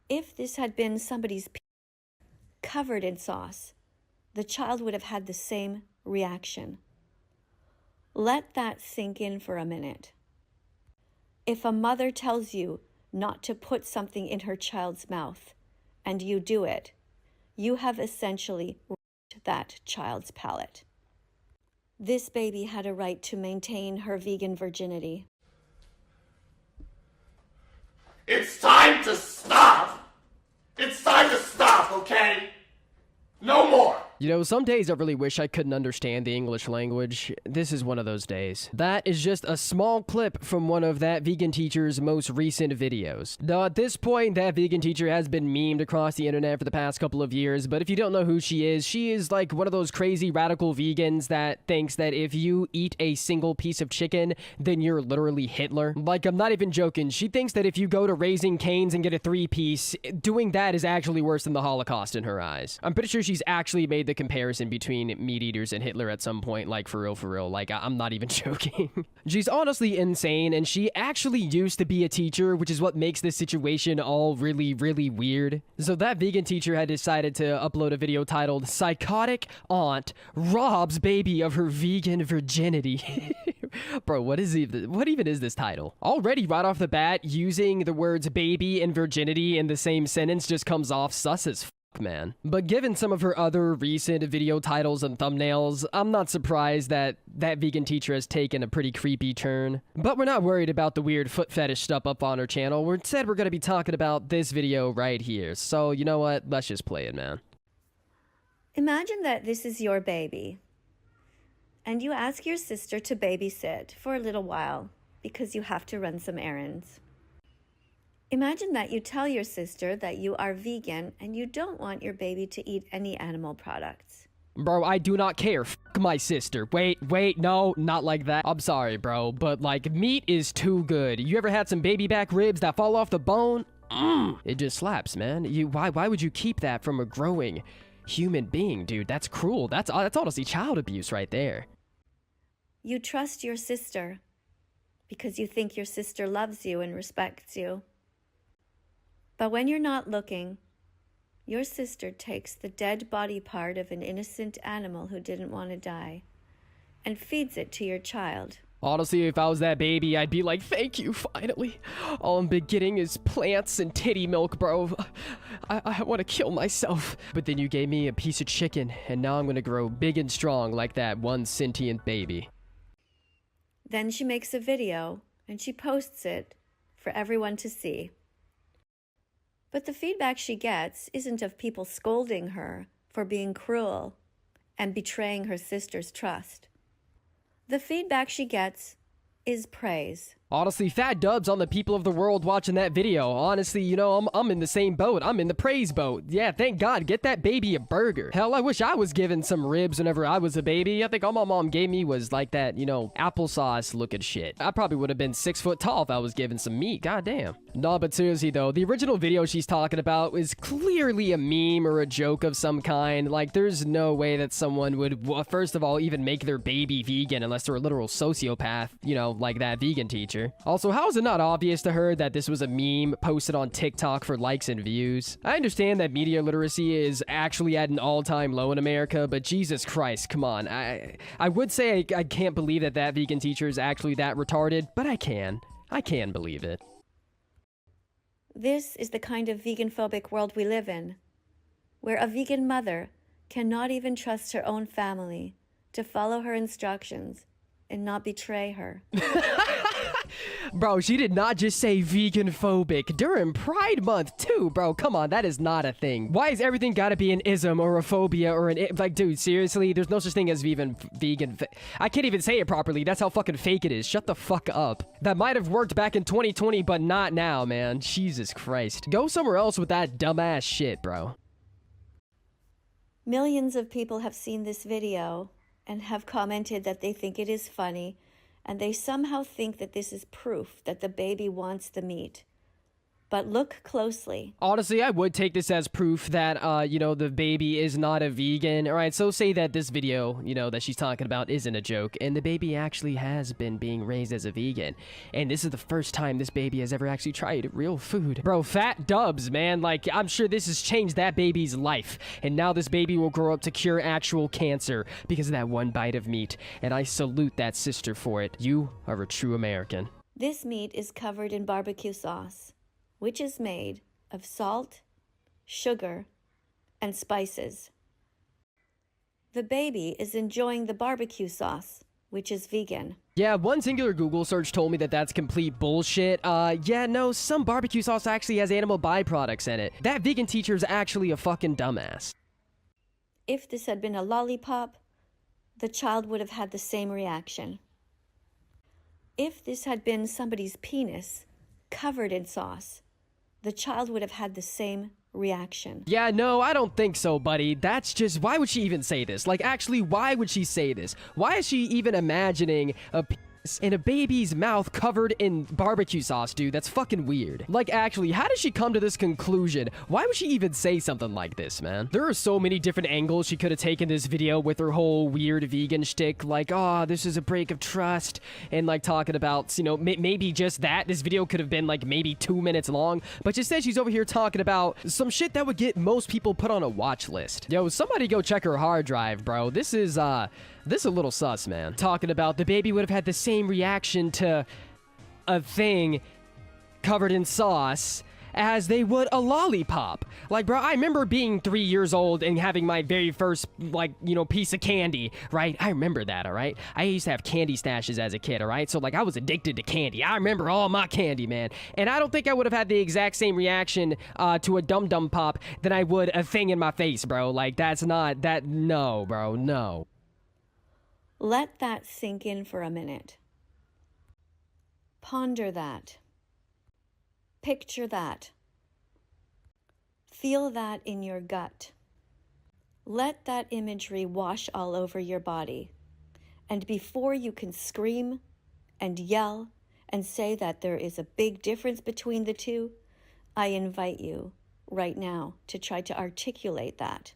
If this had been somebody's covered in sauce, the child would have had the same reaction. Let that sink in for a minute. If a mother tells you not to put something in her child's mouth, and you do it, you have essentially raped that child's palate. This baby had a right to maintain her vegan virginity. It's time to stop! It's time to stop, okay? No more! You know, some days I really wish I couldn't understand the English language. This is one of those days. That is just a small clip from one of ThatVeganTeacher's most recent videos. Now, at this point, ThatVeganTeacher has been memed across the internet for the past couple of years, but if you don't know who she is like one of those crazy radical vegans that thinks that if you eat a single piece of chicken, then you're literally Hitler. Like, I'm not even joking. She thinks that if you go to Raising Cane's and get a 3-piece, doing that is actually worse than the Holocaust in her eyes. I'm pretty sure she's actually made the comparison between meat eaters and Hitler at some point, like for real, like I'm not even joking. She's honestly insane, and she actually used to be a teacher, which is what makes this situation all really weird. So ThatVeganTeacher had decided to upload a video titled "Psychotic Aunt Robs Baby of Her Vegan Virginity." Bro, what even is this title? Already right off the bat, using the words baby and virginity in the same sentence just comes off sus as man. But given some of her other recent video titles and thumbnails, I'm not surprised that ThatVeganTeacher has taken a pretty creepy turn. But we're not worried about the weird foot fetish stuff up on her channel. Instead, we're going to be talking about this video right here. So, you know what? Let's just play it, man. Imagine that this is your baby, and you ask your sister to babysit for a little while because you have to run some errands. Imagine that you tell your sister that you are vegan and you don't want your baby to eat any animal products. Bro, I do not care. F my sister. Wait, no, not like that. I'm sorry, bro, but like, meat is too good. You ever had some baby back ribs that fall off the bone? It just slaps, man. Why would you keep that from a growing human being, dude? That's cruel. That's honestly child abuse right there. You trust your sister because you think your sister loves you and respects you. But when you're not looking, your sister takes the dead body part of an innocent animal who didn't want to die and feeds it to your child. Honestly, if I was that baby, I'd be like, thank you, finally. All I'm been getting is plants and titty milk, bro. I want to kill myself. But then you gave me a piece of chicken, and now I'm going to grow big and strong like that one sentient baby. Then she makes a video, and she posts it for everyone to see. But the feedback she gets isn't of people scolding her for being cruel and betraying her sister's trust. The feedback she gets is praise. Honestly, fat dubs on the people of the world watching that video. Honestly, you know, I'm in the same boat. I'm in the praise boat. Yeah, thank God. Get that baby a burger. Hell, I wish I was given some ribs whenever I was a baby. I think all my mom gave me was like that, you know, applesauce looking shit. I probably would have been 6 foot tall if I was given some meat. God damn. No, but seriously though, the original video she's talking about is clearly a meme or a joke of some kind. Like, there's no way that someone would, first of all, even make their baby vegan unless they're a literal sociopath, you know, like ThatVeganTeacher. Also, how is it not obvious to her that this was a meme posted on TikTok for likes and views? I understand that media literacy is actually at an all-time low in America, but Jesus Christ, come on. I would say I can't believe that ThatVeganTeacher is actually that retarded, but I can. I can believe it. This is the kind of vegan-phobic world we live in, where a vegan mother cannot even trust her own family to follow her instructions and not betray her. Bro, she did not just say vegan phobic during Pride Month too, bro. Come on, that is not a thing. Why is everything gotta be an ism or a phobia or an like, dude, seriously? There's no such thing as vegan. I can't even say it properly. That's how fucking fake it is. Shut the fuck up. That might have worked back in 2020, but not now, man. Jesus Christ. Go somewhere else with that dumbass shit, bro. Millions of people have seen this video and have commented that they think it is funny, and they somehow think that this is proof that the baby wants the meat. But look closely. Honestly, I would take this as proof that, you know, the baby is not a vegan. All right, so say that this video, you know, that she's talking about isn't a joke, and the baby actually has been being raised as a vegan. And this is the first time this baby has ever actually tried real food. Bro, fat dubs, man. Like, I'm sure this has changed that baby's life. And now this baby will grow up to cure actual cancer because of that one bite of meat. And I salute that sister for it. You are a true American. This meat is covered in barbecue sauce, which is made of salt, sugar, and spices. The baby is enjoying the barbecue sauce, which is vegan. Yeah, one singular Google search told me that that's complete bullshit. Yeah, no, some barbecue sauce actually has animal byproducts in it. That vegan teacher is actually a fucking dumbass. If this had been a lollipop, the child would have had the same reaction. If this had been somebody's penis covered in sauce, the child would have had the same reaction. Yeah, no, I don't think so, buddy. That's just, why would she even say this? Like, actually, why would she say this? Why is she even imagining a penis in a baby's mouth covered in barbecue sauce, dude? That's fucking weird. Like, actually, how did she come to this conclusion? Why would she even say something like this, man? There are so many different angles she could have taken this video with her whole weird vegan shtick, like, oh, this is a break of trust, and like talking about, you know, maybe just that. This video could have been like maybe 2 minutes long, but instead she's over here talking about some shit that would get most people put on a watch list. Yo, somebody go check her hard drive, bro. This is a little sus, man. Talking about the baby would have had the same reaction to a thing covered in sauce as they would a lollipop. Like, bro, I remember being 3 years old and having my very first, like, you know, piece of candy, right? I remember that, all right? I used to have candy stashes as a kid, all right? So, like, I was addicted to candy. I remember all my candy, man. And I don't think I would have had the exact same reaction to a Dum Dum Pop than I would a thing in my face, bro. Like, that's not, that, no, bro, no. Let that sink in for a minute. Ponder that. Picture that. Feel that in your gut. Let that imagery wash all over your body. And before you can scream and yell and say that there is a big difference between the two, I invite you right now to try to articulate that.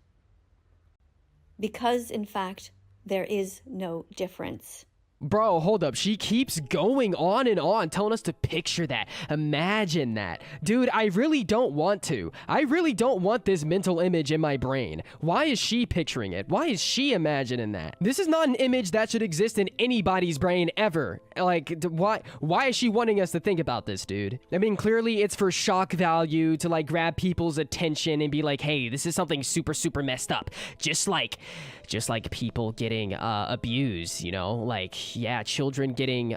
Because, in fact, there is no difference. Bro, hold up. She keeps going on and on, telling us to picture that. Imagine that. Dude, I really don't want to. I really don't want this mental image in my brain. Why is she picturing it? Why is she imagining that? This is not an image that should exist in anybody's brain ever. Like, why is she wanting us to think about this, dude? I mean, clearly it's for shock value to, like, grab people's attention and be like, hey, this is something super, super messed up. Just like people getting abused, you know? Like, yeah, children getting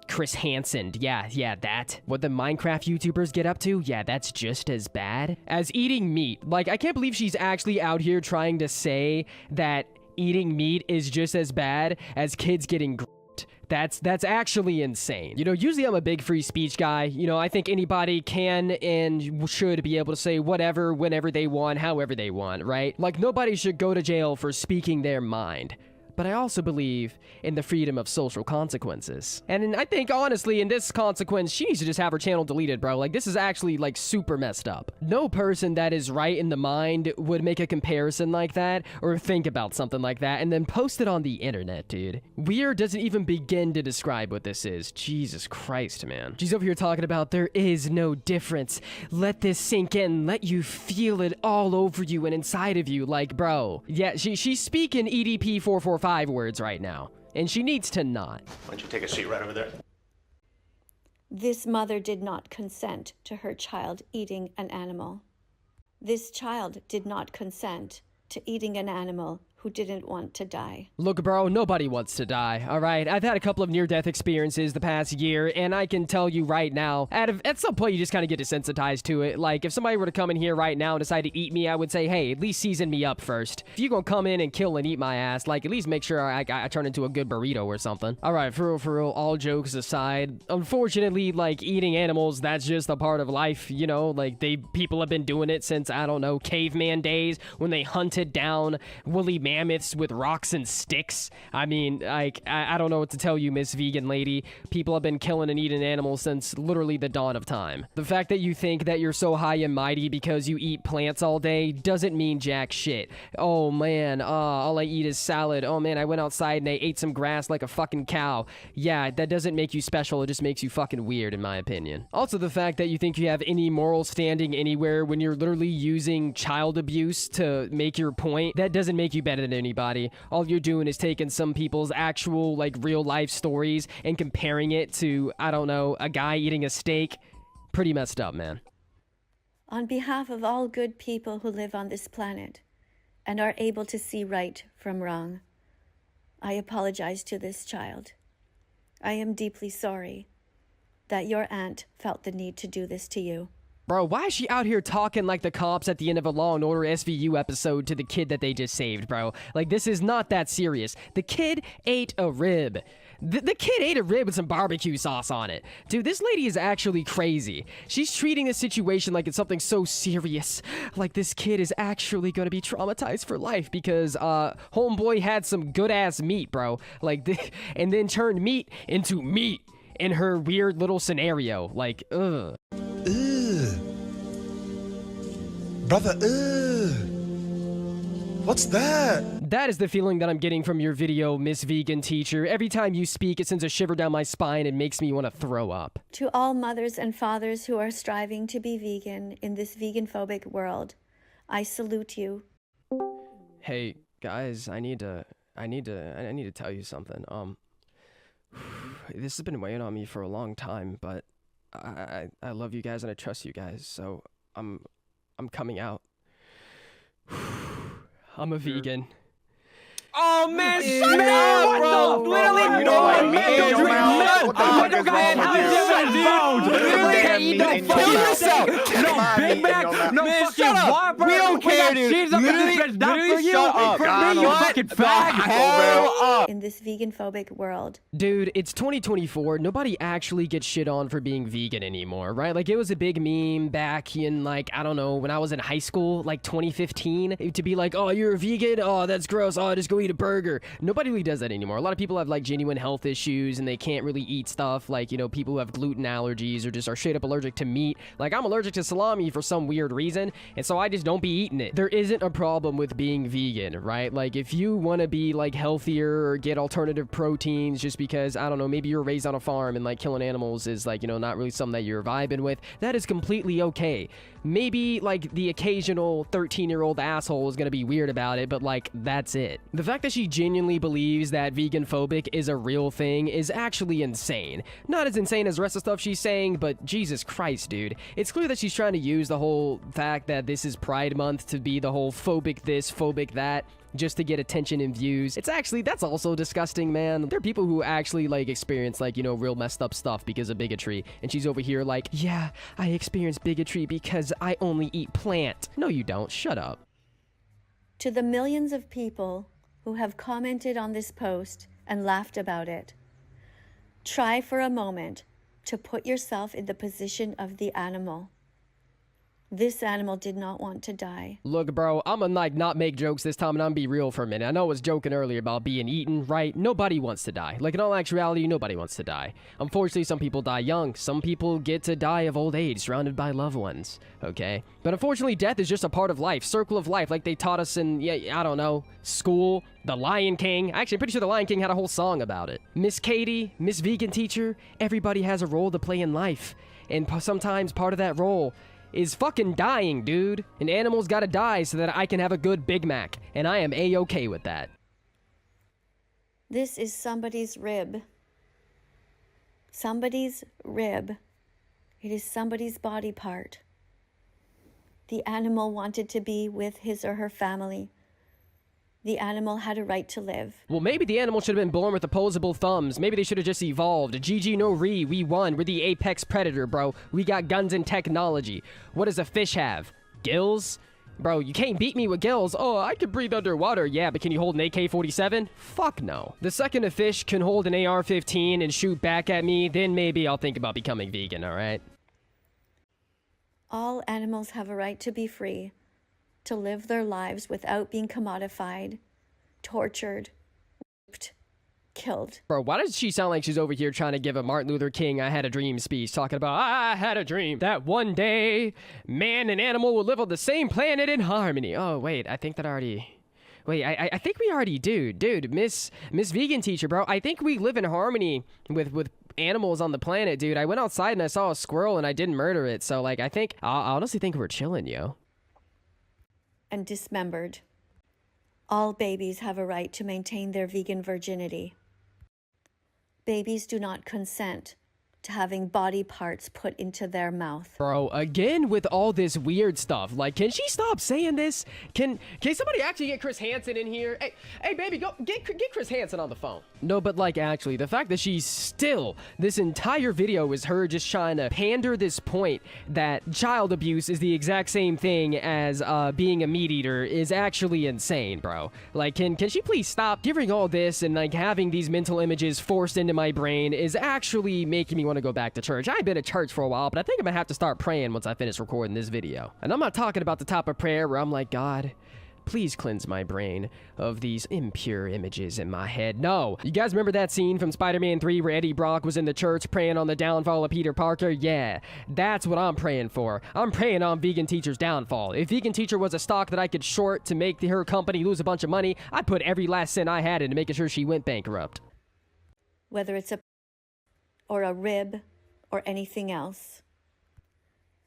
Chris Hansen. Yeah, that. What the Minecraft YouTubers get up to? Yeah, that's just as bad as eating meat. Like, I can't believe she's actually out here trying to say that eating meat is just as bad as kids getting That's actually insane. You know, usually I'm a big free speech guy. You know, I think anybody can and should be able to say whatever, whenever they want, however they want, right? Like, nobody should go to jail for speaking their mind. But I also believe in the freedom of social consequences. And I think, honestly, in this consequence, she needs to just have her channel deleted, bro. Like, this is actually, like, super messed up. No person that is right in the mind would make a comparison like that or think about something like that and then post it on the internet, dude. Weird doesn't even begin to describe what this is. Jesus Christ, man. She's over here talking about there is no difference. Let this sink in. Let you feel it all over you and inside of you. Like, bro. Yeah, she's speaking EDP 445 words right now, and she needs to not. Why don't you take a seat right over there? This mother did not consent to her child eating an animal. This child did not consent to eating an animal who didn't want to die. Look, bro, nobody wants to die, all right? I've had a couple of near-death experiences the past year, and I can tell you right now, at some point, you just kind of get desensitized to it. Like, if somebody were to come in here right now and decide to eat me, I would say, hey, at least season me up first. If you're gonna come in and kill and eat my ass, like, at least make sure I turn into a good burrito or something. All right, for real, all jokes aside, unfortunately, like, eating animals, that's just a part of life, you know? Like, people have been doing it since, I don't know, caveman days, when they hunted down woolly mammoths mammoths with rocks and sticks. I mean, like, I don't know what to tell you, Miss Vegan Lady. People have been killing and eating animals since literally the dawn of time. The fact that you think that you're so high and mighty because you eat plants all day doesn't mean jack shit. Oh man, all I eat is salad. Oh man, I went outside and I ate some grass like a fucking cow. Yeah, that doesn't make you special, it just makes you fucking weird in my opinion. Also, the fact that you think you have any moral standing anywhere when you're literally using child abuse to make your point, that doesn't make you better than anybody. All you're doing is taking some people's actual, like, real life stories and comparing it to, I don't know, a guy eating a steak. Pretty messed up, man. On behalf of all good people who live on this planet and are able to see right from wrong, I apologize to this child. I am deeply sorry that your aunt felt the need to do this to you. Bro, why is she out here talking like the cops at the end of a Law & Order SVU episode to the kid that they just saved, bro? Like, this is not that serious. The kid ate a rib. The kid ate a rib with some barbecue sauce on it. Dude, this lady is actually crazy. She's treating this situation like it's something so serious. Like, this kid is actually gonna be traumatized for life because, homeboy had some good-ass meat, bro. Like, and then turned meat into meat in her weird little scenario. Like, ugh. Ugh. Brother, ugh. What's that? That is the feeling that I'm getting from your video, Miss Vegan Teacher. Every time you speak, it sends a shiver down my spine and makes me want to throw up. To all mothers and fathers who are striving to be vegan in this vegan-phobic world, I salute you. Hey, guys, I need to tell you something. This has been weighing on me for a long time, but I love you guys and I trust you guys, so I'm coming out. I'm a vegan. Oh man, shut up, bro! Literally, no one don't drink milk. I don't got kill yourself. No, Big Mac, no, shut up. We don't care, dude. Literally, shut up. For me, you fucking fag. In this vegan-phobic world. Dude, it's 2024. Nobody actually gets shit on for being vegan anymore, right? Like, it was a big meme back in, like, I don't know, when I was in high school, like 2015, to be like, oh, you're a vegan? Oh, that's gross. Oh, just go eat a burger. Nobody really does that anymore. A lot of people have, like, genuine health issues and they can't really eat stuff, like, you know, people who have gluten allergies or just are straight up allergic to meat. Like, I'm allergic to salami for some weird reason, and so I just don't be eating it. There isn't a problem with being vegan, right? Like, if you want to be, like, healthier or get alternative proteins just because, I don't know, maybe you're raised on a farm and, like, killing animals is, like, you know, not really something that you're vibing with, that is completely okay. Maybe, like, the occasional 13-year-old asshole is gonna be weird about it, but, like, that's it. The fact that she genuinely believes that vegan phobic is a real thing is actually insane. Not as insane as the rest of the stuff she's saying, but Jesus Christ, dude. It's clear that she's trying to use the whole fact that this is Pride Month to be the whole phobic this, phobic that, just to get attention and views. It's actually, that's also disgusting, man. There are people who actually, like, experience, like, you know, real messed up stuff because of bigotry, and she's over here like, yeah, I experience bigotry because I only eat plant. No, you don't. Shut up. To the millions of people who have commented on this post and laughed about it, try for a moment to put yourself in the position of the animal. This animal did not want to die. Look, bro, I'm gonna, like, not make jokes this time and I'm gonna be real for a minute. I know I was joking earlier about being eaten, right? Nobody wants to die. Like, in all actuality, nobody wants to die. Unfortunately, some people die young. Some people get to die of old age, surrounded by loved ones, okay? But unfortunately, death is just a part of life, circle of life, like they taught us in, yeah, I don't know, school, The Lion King. Actually, I'm pretty sure The Lion King had a whole song about it. Miss Katie, Miss Vegan Teacher, everybody has a role to play in life. And sometimes part of that role is fucking dying, dude. An animal's gotta die so that I can have a good Big Mac, and I am A-okay with that. This is somebody's rib. Somebody's rib. It is somebody's body part. The animal wanted to be with his or her family. The animal had a right to live. Well, maybe the animal should have been born with opposable thumbs. Maybe they should have just evolved. GG no re, we won. We're the apex predator, bro. We got guns and technology. What does a fish have? Gills? Bro, you can't beat me with gills. Oh, I can breathe underwater. Yeah, but can you hold an AK-47? Fuck no. The second a fish can hold an AR-15 and shoot back at me, then maybe I'll think about becoming vegan, alright? All animals have a right to be free, to live their lives without being commodified, tortured, raped, killed. Bro, why does she sound like she's over here trying to give a Martin Luther King I had a dream speech, talking about, I had a dream that one day man and animal will live on the same planet in harmony. Oh, wait, I think that already... Wait, I think we already do. Dude, Miss Vegan Teacher, bro, I think we live in harmony with animals on the planet, dude. I went outside and I saw a squirrel and I didn't murder it, so, like, I honestly think we're chilling, yo. And dismembered. All babies have a right to maintain their vegan virginity. Babies do not consent to having body parts put into their mouth. Bro, again with all this weird stuff. Like, can she stop saying this? Can somebody actually get Chris Hansen in here? Hey, baby, go get Chris Hansen on the phone. No, but like, actually, the fact that she's still, this entire video is her just trying to pander this point that child abuse is the exact same thing as being a meat eater is actually insane, bro. Like, can she please stop giving all this and like having these mental images forced into my brain is actually making me want to go back to church. I've been at church for a while, but I think I'm gonna have to start praying once I finish recording this video. And I'm not talking about the type of prayer where I'm like, God, please cleanse my brain of these impure images in my head. No. You guys remember that scene from Spider-Man 3 where Eddie Brock was in the church praying on the downfall of Peter Parker? Yeah, that's what I'm praying for. I'm praying on Vegan Teacher's downfall. If Vegan Teacher was a stock that I could short to make her company lose a bunch of money, I'd put every last cent I had into making sure she went bankrupt. Whether it's a or a rib or anything else.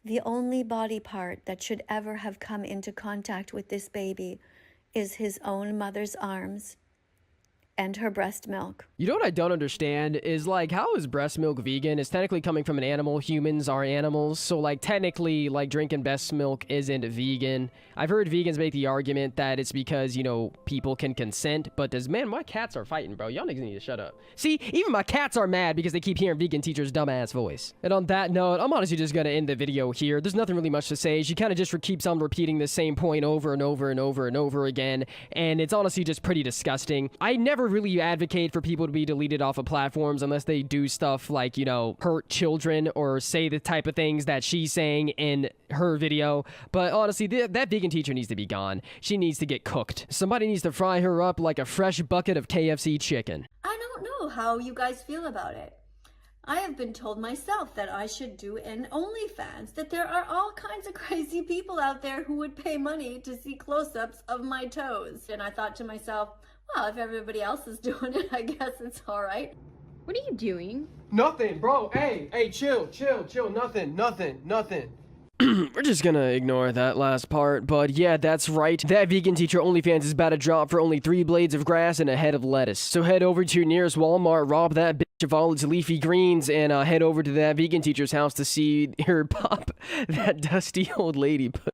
The only body part that should ever have come into contact with this baby is his own mother's arms and her breast milk. You know what I don't understand is, like, how is breast milk vegan? It's technically coming from an animal. Humans are animals. So, like, technically, like, drinking breast milk isn't vegan. I've heard vegans make the argument that it's because, you know, people can consent. But man, my cats are fighting, bro. Y'all niggas need to shut up. See, even my cats are mad because they keep hearing Vegan Teacher's dumbass voice. And on that note, I'm honestly just gonna end the video here. There's nothing really much to say. She kind of just keeps on repeating the same point over and over and over and over again. And it's honestly just pretty disgusting. I never really advocate for people to be deleted off of platforms unless they do stuff like, you know, hurt children or say the type of things that she's saying in her video. But honestly, that Vegan Teacher needs to be gone. She needs to get cooked. Somebody needs to fry her up like a fresh bucket of KFC chicken. I don't know how you guys feel about it. I have been told myself that I should do an OnlyFans, that there are all kinds of crazy people out there who would pay money to see close-ups of my toes. And I thought to myself, well, if everybody else is doing it, I guess it's all right. What are you doing? Nothing, bro. Hey, chill. Nothing. We're just gonna ignore that last part, but yeah, that's right. That Vegan Teacher OnlyFans is about to drop for only 3 blades of grass and a head of lettuce. So head over to your nearest Walmart, rob that bitch of all its leafy greens, and head over to that Vegan Teacher's house to see her pop that dusty old lady pussy.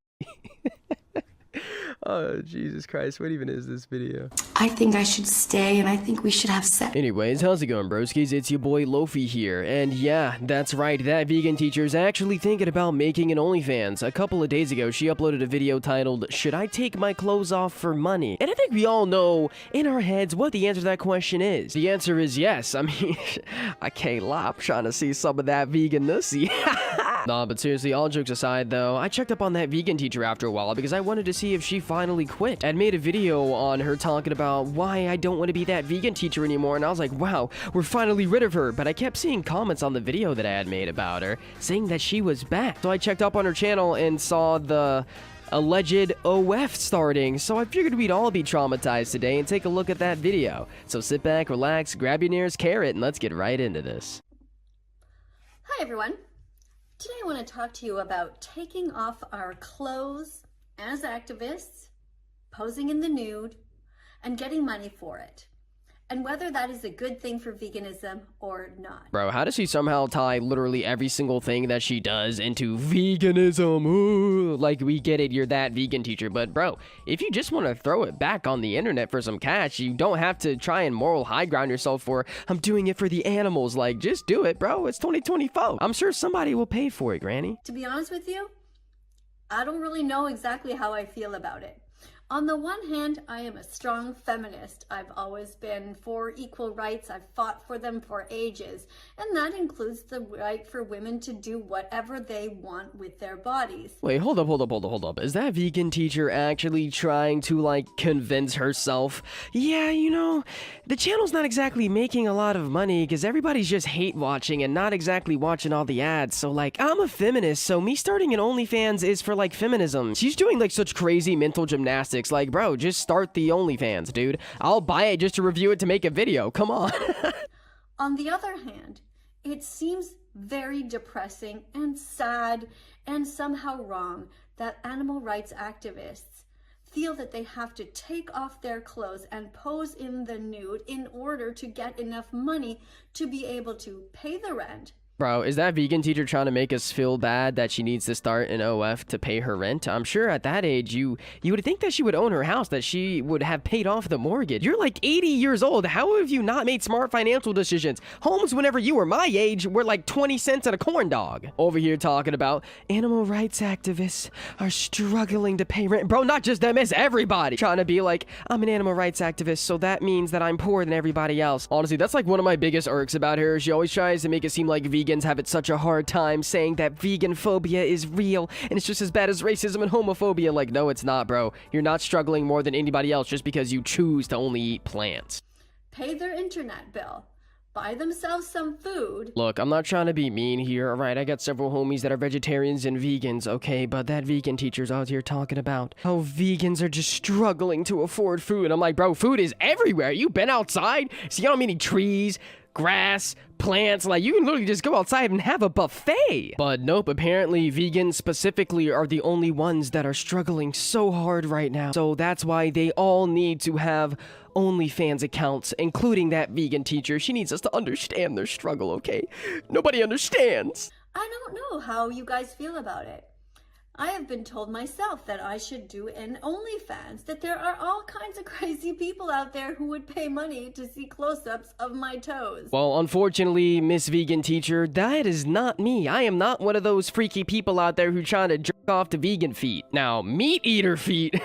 Oh, Jesus Christ, what even is this video? I think I should stay, and I think we should have sex. Anyways, how's it going, broskies? It's your boy Lofi here, and yeah, that's right, that Vegan Teacher is actually thinking about making an OnlyFans. A couple of days ago, she uploaded a video titled, Should I Take My Clothes Off for Money? And I think we all know, in our heads, what the answer to that question is. The answer is yes. I mean, I can't lie, I'm trying to see some of that vegan nussy. Nah, but seriously, all jokes aside though, I checked up on that Vegan Teacher after a while because I wanted to see if she finally quit. I'd made a video on her talking about why I don't want to be that Vegan Teacher anymore, and I was like, wow, we're finally rid of her. But I kept seeing comments on the video that I had made about her saying that she was back. So I checked up on her channel and saw the alleged OF starting, so I figured we'd all be traumatized today and take a look at that video. So sit back, relax, grab your nearest carrot, and let's get right into this. Hi everyone. Today I want to talk to you about taking off our clothes as activists, posing in the nude, and getting money for it, and whether that is a good thing for veganism or not. Bro, how does she somehow tie literally every single thing that she does into veganism? Ooh, like, we get it, you're that Vegan Teacher, but bro, if you just want to throw it back on the internet for some cash, you don't have to try and moral high ground yourself for, I'm doing it for the animals. Like, just do it, bro. It's 2024. I'm sure somebody will pay for it, Granny. To be honest with you, I don't really know exactly how I feel about it. On the one hand, I am a strong feminist. I've always been for equal rights. I've fought for them for ages. And that includes the right for women to do whatever they want with their bodies. Wait, hold up. Is that vegan teacher actually trying to, like, convince herself? Yeah, you know, the channel's not exactly making a lot of money because everybody's just hate watching and not exactly watching all the ads. So, like, I'm a feminist, so me starting an OnlyFans is for, like, feminism. She's doing, like, such crazy mental gymnastics. Like, bro, just start the OnlyFans, dude. I'll buy it just to review it to make a video. Come on. On the other hand, it seems very depressing and sad and somehow wrong that animal rights activists feel that they have to take off their clothes and pose in the nude in order to get enough money to be able to pay the rent. Bro, is that vegan teacher trying to make us feel bad that she needs to start an OF to pay her rent? I'm sure at that age, you would think that she would own her house, that she would have paid off the mortgage. You're like 80 years old. How have you not made smart financial decisions? Homes, whenever you were my age, were like 20 cents and a corn dog. Over here talking about animal rights activists are struggling to pay rent. Bro, not just them, it's everybody. Trying to be like, I'm an animal rights activist, so that means that I'm poorer than everybody else. Honestly, that's like one of my biggest irks about her. She always tries to make it seem like vegans have it such a hard time saying that vegan phobia is real and it's just as bad as racism and homophobia. Like, no, it's not, bro. You're not struggling more than anybody else just because you choose to only eat plants. Pay their internet bill. Buy themselves some food. Look, I'm not trying to be mean here, alright? I got several homies that are vegetarians and vegans, okay? But that vegan teacher's out here talking about how vegans are just struggling to afford food. I'm like, bro, food is everywhere. You been outside? See how many trees, grass, plants, like you can literally just go outside and have a buffet. But nope, apparently vegans specifically are the only ones that are struggling so hard right now. So that's why they all need to have OnlyFans accounts, including that vegan teacher. She needs us to understand their struggle, okay? Nobody understands. I don't know how you guys feel about it. I have been told myself that I should do an OnlyFans, that there are all kinds of crazy people out there who would pay money to see close-ups of my toes. Well, unfortunately, Miss Vegan Teacher, that is not me. I am not one of those freaky people out there who trying to jerk off to vegan feet. Now, meat eater feet,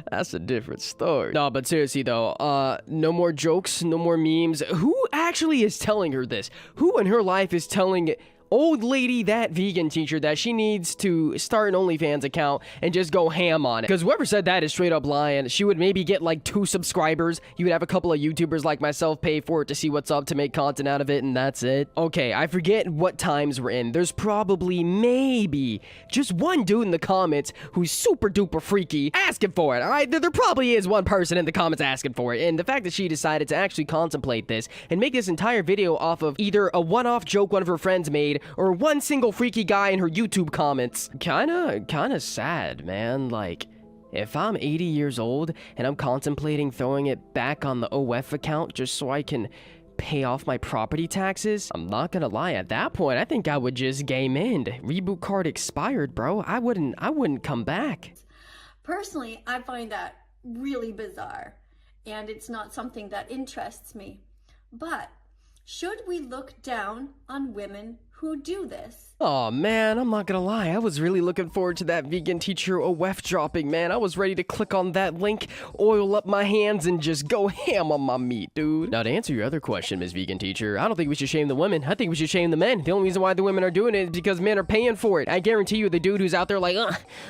that's a different story. No, but seriously though, no more jokes, no more memes. Who actually is telling her this? Who in her life is telling old lady, that vegan teacher, that she needs to start an OnlyFans account and just go ham on it? Because whoever said that is straight up lying. She would maybe get like 2 subscribers. You would have a couple of YouTubers like myself pay for it to see what's up, to make content out of it, and that's it. Okay, I forget what times we're in. There's probably maybe just one dude in the comments who's super duper freaky asking for it, alright? There probably is one person in the comments asking for it, and the fact that she decided to actually contemplate this and make this entire video off of either a one-off joke one of her friends made or one single freaky guy in her YouTube comments. Kinda sad, man. Like, if I'm 80 years old and I'm contemplating throwing it back on the OF account just so I can pay off my property taxes, I'm not gonna lie, at that point, I think I would just game end. Reboot card expired, bro. I wouldn't come back. Personally, I find that really bizarre, and it's not something that interests me. But should we look down on women who do this? Oh man, I'm not gonna lie, I was really looking forward to that vegan teacher OF dropping, man. I was ready to click on that link, oil up my hands, and just go ham on my meat, dude. Now to answer your other question, Miss Vegan Teacher, I don't think we should shame the women. I think we should shame the men. The only reason why the women are doing it is because men are paying for it. I guarantee you the dude who's out there like,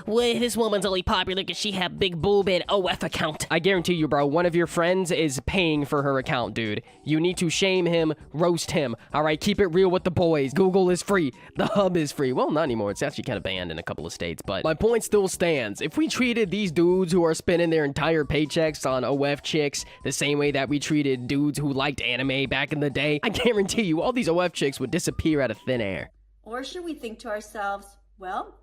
well, this woman's only popular because she have big boob and OF account. I guarantee you, bro, one of your friends is paying for her account, dude. You need to shame him, roast him, alright? Keep it real with the boys. Google is free. The hub is free. Well, not anymore. It's actually kind of banned in a couple of states, but my point still stands. If we treated these dudes who are spending their entire paychecks on OF chicks the same way that we treated dudes who liked anime back in the day, I guarantee you all these OF chicks would disappear out of thin air. Or should we think to ourselves, well,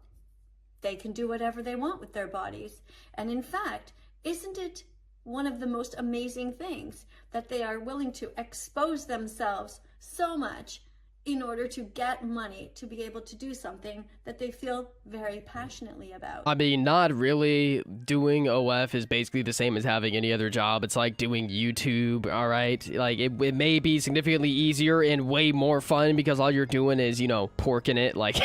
they can do whatever they want with their bodies. And in fact, isn't it one of the most amazing things that they are willing to expose themselves so much in order to get money to be able to do something that they feel very passionately about. I mean, not really. Doing OF is basically the same as having any other job. It's like doing YouTube, all right? Like, it may be significantly easier and way more fun because all you're doing is, you know, porking it, like...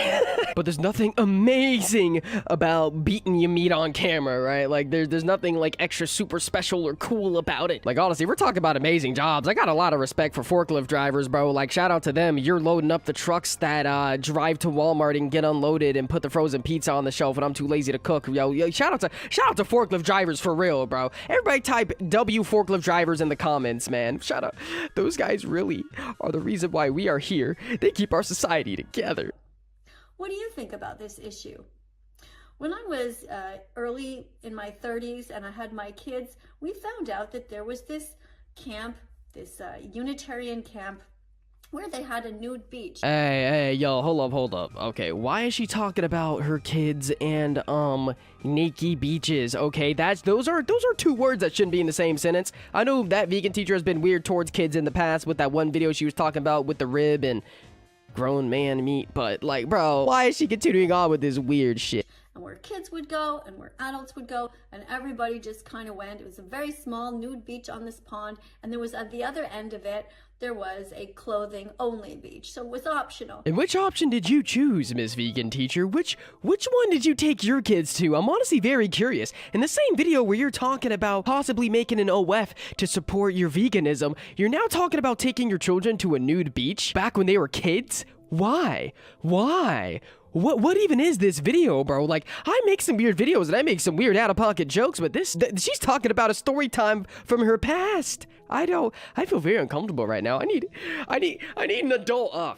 But there's nothing amazing about beating your meat on camera, right? Like, there's nothing, like, extra super special or cool about it. Like, honestly, we're talking about amazing jobs. I got a lot of respect for forklift drivers, bro. Like, shout out to them. You're loading up the trucks that drive to Walmart and get unloaded and put the frozen pizza on the shelf when I'm too lazy to cook. Yo, shout out to forklift drivers for real, bro. Everybody type W forklift drivers in the comments, man. Shout out. Those guys really are the reason why we are here. They keep our society together. What do you think about this issue? When I was early in my 30s and I had my kids, we found out that there was this camp, this Unitarian camp, where they had a nude beach. Hey, yo, hold up. Okay, why is she talking about her kids and, naked beaches? Okay, those are two words that shouldn't be in the same sentence. I know that vegan teacher has been weird towards kids in the past with that one video she was talking about with the rib and grown man meat, but, like, bro, why is she continuing on with this weird shit? And where kids would go and where adults would go, and everybody just kind of went. It was a very small nude beach on this pond, and there was at the other end of it, there was a clothing only beach, so it was optional. And which option did you choose, Miss Vegan Teacher? Which one did you take your kids to? I'm honestly very curious. In the same video where you're talking about possibly making an OF to support your veganism, you're now talking about taking your children to a nude beach back when they were kids? Why? What even is this video, bro? Like, I make some weird videos and I make some weird out-of-pocket jokes, but she's talking about a story time from her past. I feel very uncomfortable right now. I need an adult. I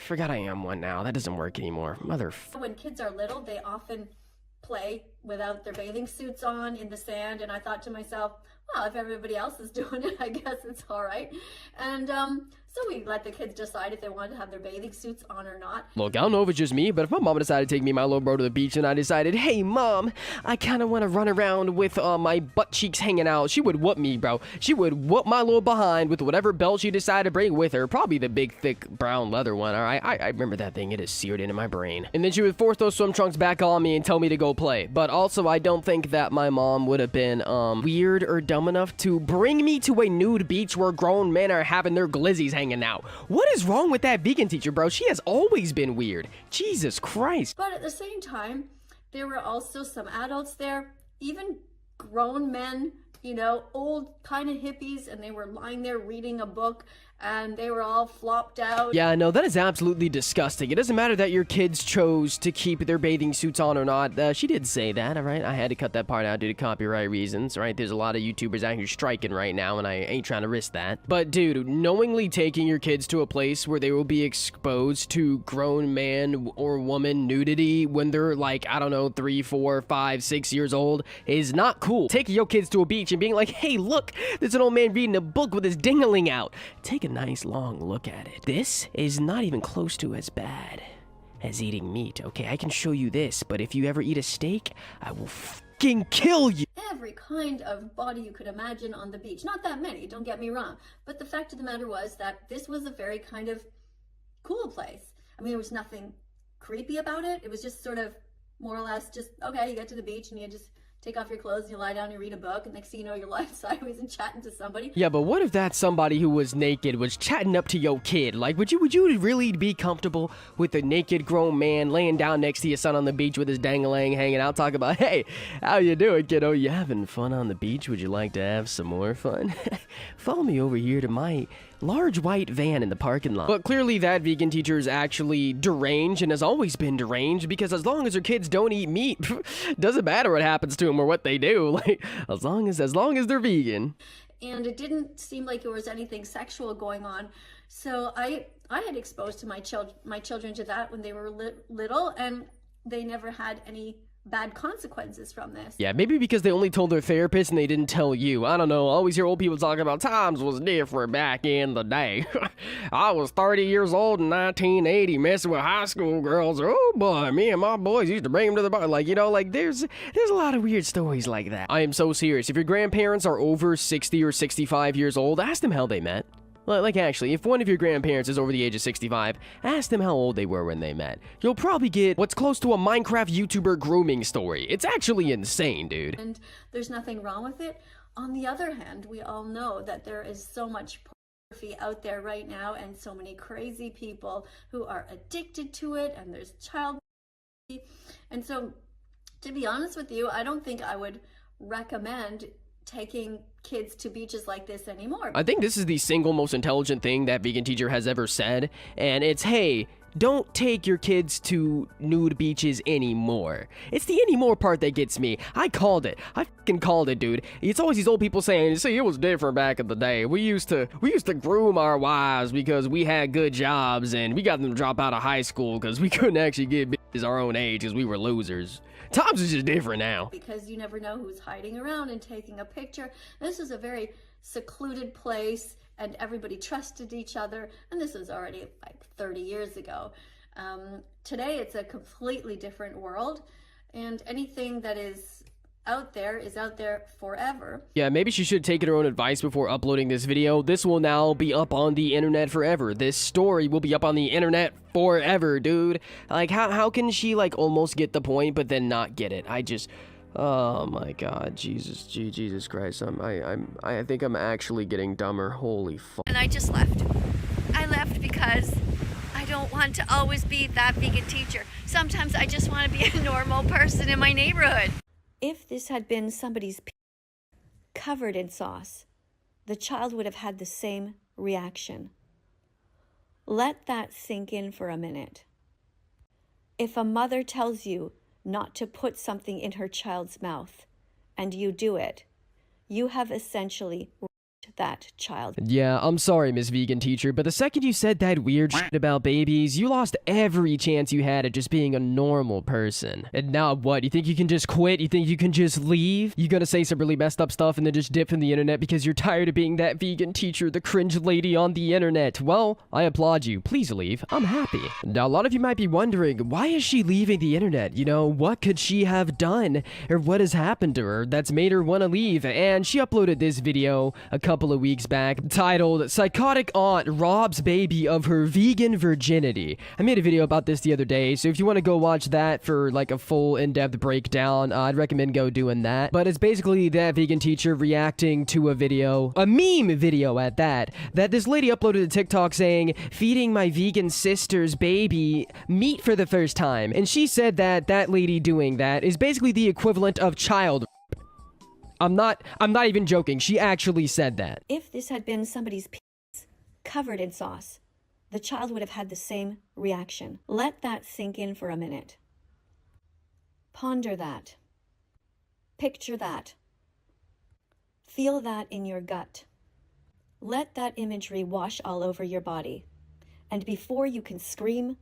forgot I am one now. That doesn't work anymore. When kids are little, they often play without their bathing suits on in the sand, and I thought to myself, well, if everybody else is doing it, I guess it's all right. And so we let the kids decide if they wanted to have their bathing suits on or not. Look, I don't know if it's just me, but if my mom decided to take me and my little bro to the beach and I decided, hey, Mom, I kind of want to run around with my butt cheeks hanging out, she would whoop me, bro. She would whoop my little behind with whatever belt she decided to bring with her. Probably the big, thick, brown leather one, all right? I remember that thing. It is seared into my brain. And then she would force those swim trunks back on me and tell me to go play. But also, I don't think that my mom would have been weird or dumb enough to bring me to a nude beach where grown men are having their glizzies hanging out. What is wrong with that vegan teacher, bro? She has always been weird. Jesus Christ. But at the same time, there were also some adults there, even grown men, you know, old kind of hippies, and they were lying there reading a book, and they were all flopped out. Yeah, no, that is absolutely disgusting. It doesn't matter that your kids chose to keep their bathing suits on or not. She did say that, all right? I had to cut that part out due to copyright reasons, right? There's a lot of YouTubers out here striking right now, and I ain't trying to risk that. But, dude, knowingly taking your kids to a place where they will be exposed to grown man or woman nudity when they're, like, I don't know, 3, 4, 5, 6 years old is not cool. Taking your kids to a beach and being like, hey, look, there's an old man reading a book with his dingling out. Take a nice long look at it. This is not even close to as bad as eating meat, okay? I can show you this, but if you ever eat a steak, I will fucking kill you. Every kind of body you could imagine on the beach. Not that many, don't get me wrong. But the fact of the matter was that this was a very kind of cool place. I mean, there was nothing creepy about it. It was just sort of more or less just, okay, you get to the beach and you just take off your clothes, you lie down, you read a book, and next thing you know, you're lying sideways and chatting to somebody. Yeah, but what if that somebody who was naked was chatting up to your kid? Like, would you really be comfortable with a naked grown man laying down next to your son on the beach with his dangling hanging out, talking about, hey, how you doing, kiddo? You having fun on the beach? Would you like to have some more fun? Follow me over here to my large white van in the parking lot. But clearly that vegan teacher is actually deranged and has always been deranged, because as long as her kids don't eat meat, doesn't matter what happens to them or what they do. Like, as long as they're vegan. And it didn't seem like there was anything sexual going on. So I had exposed to my children to that when they were little, and they never had any bad consequences from this. Yeah, maybe because they only told their therapist and they didn't tell you. I don't know. I always hear old people talking about times was different back in the day. I was 30 years old in 1980 messing with high school girls. Oh boy, me and my boys used to bring them to the bar. Like, you know, like there's a lot of weird stories like that. I am so serious. If your grandparents are over 60 or 65 years old, ask them how they met. Like actually, if one of your grandparents is over the age of 65, ask them how old they were when they met. You'll probably get what's close to a Minecraft YouTuber grooming story. It's actually insane, dude. And there's nothing wrong with it. On the other hand, we all know that there is so much pornography out there right now and so many crazy people who are addicted to it, and there's child pornography. And so, to be honest with you, I don't think I would recommend taking kids to beaches like this anymore. I think this is the single most intelligent thing that Vegan Teacher has ever said, and it's, hey, don't take your kids to nude beaches anymore. It's the anymore part that gets me. I called it. I fucking called it, dude. It's always these old people saying, see, it was different back in the day. We used to groom our wives because we had good jobs, and we got them to drop out of high school because we couldn't actually get bitches our own age because we were losers. Times is just different now. Because you never know who's hiding around and taking a picture. This is a very secluded place, and everybody trusted each other, and this was already like 30 years ago. Today it's a completely different world, and anything that is out there forever. Yeah, maybe she should take her own advice before uploading this video. This will now be up on the internet forever. This story will be up on the internet forever, dude. Like, how can she, like, almost get the point, but then not get it? Oh my god, Jesus Christ, I think I'm actually getting dumber, holy fuck. And I just left. I left because I don't want to always be that vegan teacher. Sometimes I just want to be a normal person in my neighborhood. If this had been somebody's covered in sauce, the child would have had the same reaction. Let that sink in for a minute. If a mother tells you not to put something in her child's mouth, and you do it, you have essentially raped that child. Yeah, I'm sorry, Miss Vegan Teacher, but the second you said that weird shit about babies, you lost every chance you had at just being a normal person. And now what? You think you can just quit? You think you can just leave? You gonna say some really messed up stuff and then just dip from the internet because you're tired of being that vegan teacher, the cringe lady on the internet? Well, I applaud you. Please leave. I'm happy. Now, a lot of you might be wondering, why is she leaving the internet? You know, what could she have done? Or what has happened to her that's made her want to leave? And she uploaded this video a couple of weeks back titled Psychotic Aunt Robs Baby of Her Vegan Virginity. I made a video about this the other day, so if you want to go watch that for like a full in-depth breakdown, I'd recommend go doing that. But it's basically that vegan teacher reacting to a video, a meme video at that this lady uploaded to TikTok saying, feeding my vegan sister's baby meat for the first time. And she said that that lady doing that is basically the equivalent of child. I'm not even joking. She actually said that. If this had been somebody's covered in sauce, the child would have had the same reaction. Let that sink in for a minute. Ponder that. Picture that. Feel that in your gut. Let that imagery wash all over your body. And before you can scream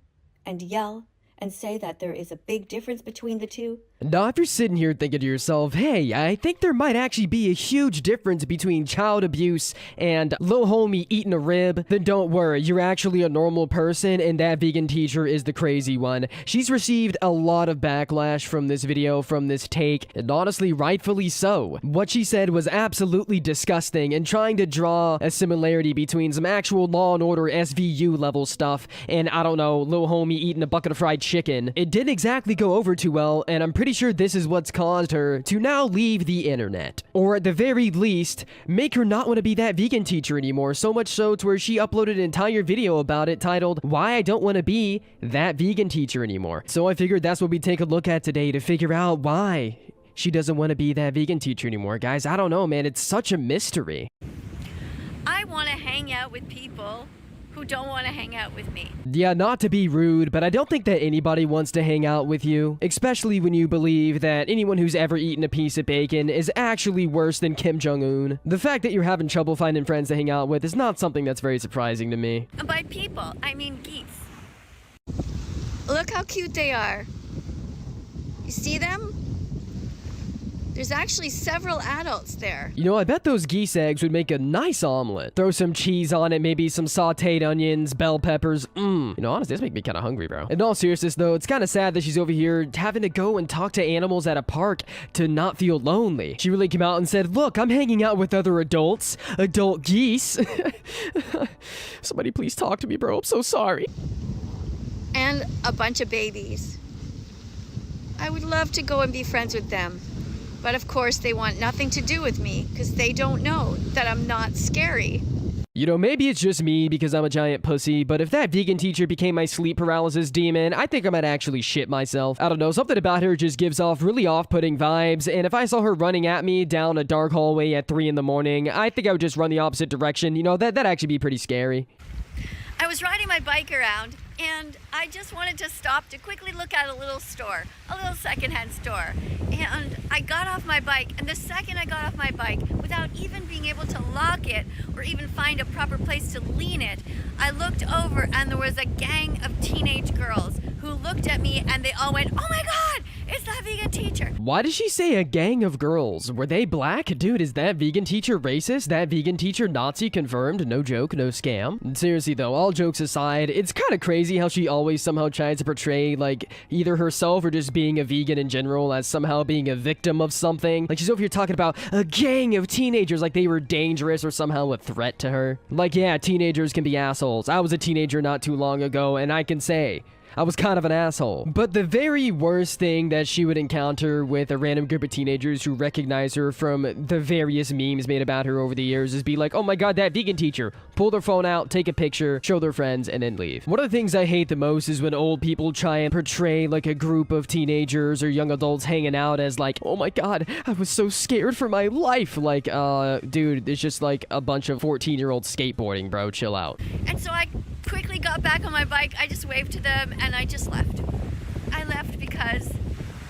and yell and say that there is a big difference between the two, now, if you're sitting here thinking to yourself, hey, I think there might actually be a huge difference between child abuse and little homie eating a rib, then don't worry, you're actually a normal person and that vegan teacher is the crazy one. She's received a lot of backlash from this video, from this take, and honestly, rightfully so. What she said was absolutely disgusting and trying to draw a similarity between some actual Law and Order SVU level stuff and, I don't know, little homie eating a bucket of fried chicken. It didn't exactly go over too well, and I'm pretty sure this is what's caused her to now leave the internet. Or at the very least, make her not want to be that vegan teacher anymore, so much so to where she uploaded an entire video about it titled, Why I Don't Want to Be That Vegan Teacher Anymore. So I figured that's what we take a look at today to figure out why she doesn't want to be that vegan teacher anymore. Guys, I don't know, man. It's such a mystery. I want to hang out with people who don't want to hang out with me. Yeah, not to be rude, but I don't think that anybody wants to hang out with you, especially when you believe that anyone who's ever eaten a piece of bacon is actually worse than Kim Jong-un. The fact that you're having trouble finding friends to hang out with is not something that's very surprising to me. By people, I mean geese. Look how cute they are. You see them? There's actually several adults there. You know, I bet those geese eggs would make a nice omelet. Throw some cheese on it, maybe some sauteed onions, bell peppers. You know, honestly, this makes me kind of hungry, bro. In all seriousness, though, it's kind of sad that she's over here having to go and talk to animals at a park to not feel lonely. She really came out and said, look, I'm hanging out with other adults. Adult geese. Somebody please talk to me, bro. I'm so sorry. And a bunch of babies. I would love to go and be friends with them. But of course, they want nothing to do with me because they don't know that I'm not scary. You know, maybe it's just me because I'm a giant pussy, but if that vegan teacher became my sleep paralysis demon, I think I might actually shit myself. I don't know, something about her just gives off really off-putting vibes, and if I saw her running at me down a dark hallway at 3 in the morning, I think I would just run the opposite direction. You know, that'd actually be pretty scary. I was riding my bike around, and I just wanted to stop to quickly look at a little store, a little secondhand store. And I got off my bike, and the second I got off my bike, without even being able to lock it or even find a proper place to lean it, I looked over and there was a gang of teenage girls who looked at me and they all went, "Oh my God, it's that vegan teacher." Why did she say a gang of girls? Were they black? Dude, is that vegan teacher racist? That vegan teacher Nazi confirmed? No joke, no scam. Seriously though, all jokes aside, it's kind of crazy how she always somehow tries to portray like either herself or just being a vegan in general as somehow being a victim of something. Like she's over here talking about a gang of teenagers like they were dangerous or somehow a threat to her. Like yeah, teenagers can be assholes. I was a teenager not too long ago and I can say I was kind of an asshole. But the very worst thing that she would encounter with a random group of teenagers who recognize her from the various memes made about her over the years is be like, oh my God, that vegan teacher. Pull their phone out, take a picture, show their friends, and then leave. One of the things I hate the most is when old people try and portray like a group of teenagers or young adults hanging out as like, oh my God, I was so scared for my life. Like, dude, it's just like a bunch of 14-year-olds skateboarding, bro. Chill out. And so I quickly got back on my bike. I just waved to them and I just left. I left because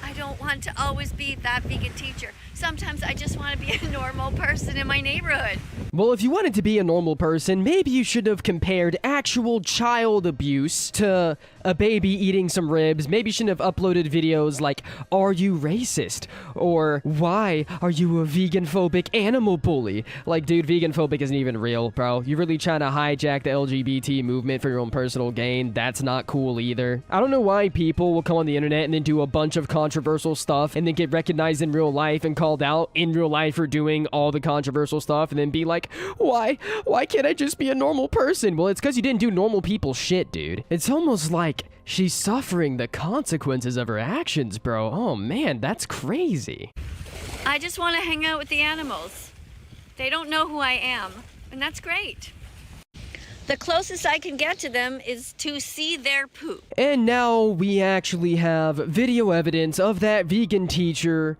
I don't want to always be that vegan teacher. Sometimes I just want to be a normal person in my neighborhood. Well, if you wanted to be a normal person, maybe you should have compared actual child abuse to a baby eating some ribs. Maybe you shouldn't have uploaded videos like, are you racist? Or, why are you a vegan-phobic animal bully? Like, dude, vegan-phobic isn't even real, bro. You're really trying to hijack the LGBT movement for your own personal gain. That's not cool either. I don't know why people will come on the internet and then do a bunch of controversial stuff and then get recognized in real life and called out in real life for doing all the controversial stuff and then be like, why can't I just be a normal person? Well, it's because you didn't do normal people shit, dude. It's almost like she's suffering the consequences of her actions, bro. Oh man, that's crazy. I just want to hang out with the animals. They don't know who I am, and that's great. The closest I can get to them is to see their poop. And now we actually have video evidence of that vegan teacher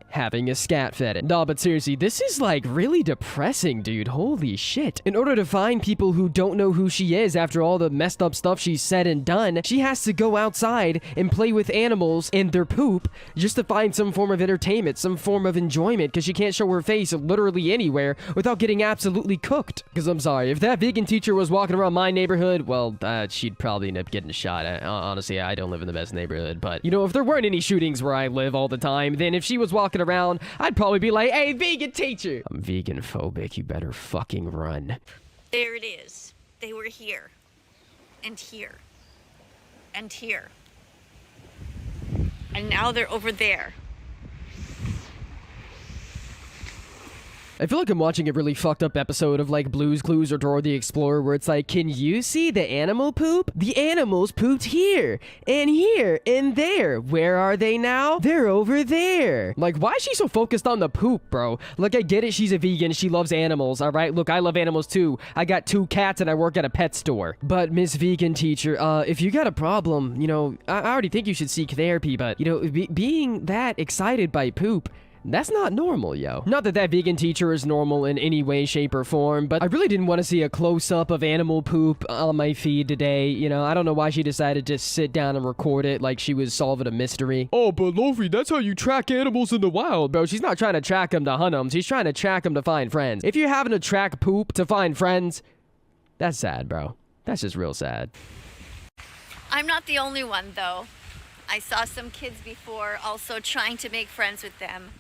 having a scat fetish. No, but seriously, this is like really depressing, dude. Holy shit. In order to find people who don't know who she is after all the messed up stuff she's said and done, she has to go outside and play with animals and their poop just to find some form of entertainment, some form of enjoyment, because she can't show her face literally anywhere without getting absolutely cooked. Because I'm sorry, if that vegan teacher was walking around my neighborhood, well, she'd probably end up getting shot. Honestly, I don't live in the best neighborhood, but you know, if there weren't any shootings where I live all the time, then if she was walking around, I'd probably be like, hey, vegan teacher, I'm vegan phobic, you better fucking run. There it is. They were here, and here, and here. And now they're over there. I feel like I'm watching a really fucked up episode of like Blue's Clues or Dora the Explorer where it's like, can you see the animal poop? The animals pooped here, and there. Where are they now? They're over there. Like, why is she so focused on the poop, bro? Look, I get it, she's a vegan, she loves animals, alright? Look, I love animals too. I got 2 cats and I work at a pet store. But Miss Vegan Teacher, if you got a problem, you know, I already think you should seek therapy, but, you know, being that excited by poop, that's not normal, yo. Not that that vegan teacher is normal in any way, shape, or form, but I really didn't want to see a close-up of animal poop on my feed today. You know, I don't know why she decided to sit down and record it like she was solving a mystery. Oh, but Lofi, that's how you track animals in the wild, bro. She's not trying to track them to hunt them. She's trying to track them to find friends. If you're having to track poop to find friends, that's sad, bro. That's just real sad. I'm not the only one, though. I saw some kids before also trying to make friends with them.